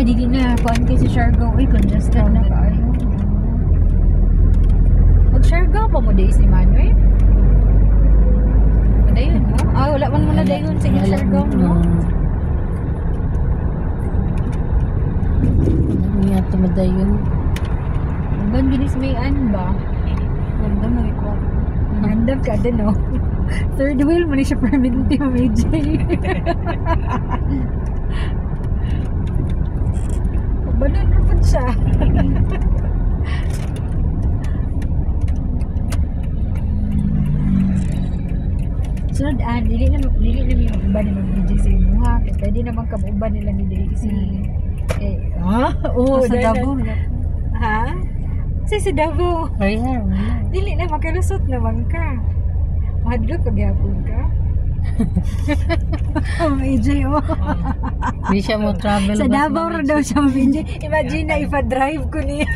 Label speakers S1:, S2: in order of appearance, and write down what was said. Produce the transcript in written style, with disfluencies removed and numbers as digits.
S1: Dili na. Kuan kay si Siargao. Uy, congested na kaayo. Mag-Siargao pa mo days ni Manuel? Madayon mo? Wala man mo na dayon sa Siargao mo?
S2: Wala niya ito madayon.
S1: Hanggang ginis may ba?
S2: Ganda mo ikaw.
S1: Mandam ka din, no? Third wheel mo na siya permanente mo, AJ. Banan na po siya. Sunod, dili na may mag-uban ni mag-AJ sa imo, ha? Kaya pwede naman ka-uban nila ni Dili kasi... Oo,
S2: sa Davao.
S1: Ha? Sa Davao.
S2: Ay,
S1: Dili na, makalusot naman ka. Mahadlo pagyapon ka. AJ,
S2: Hindi siya mo travel.
S1: Sa Davao ra daw siya, AJ. Imagine na ipa-drive ko niya.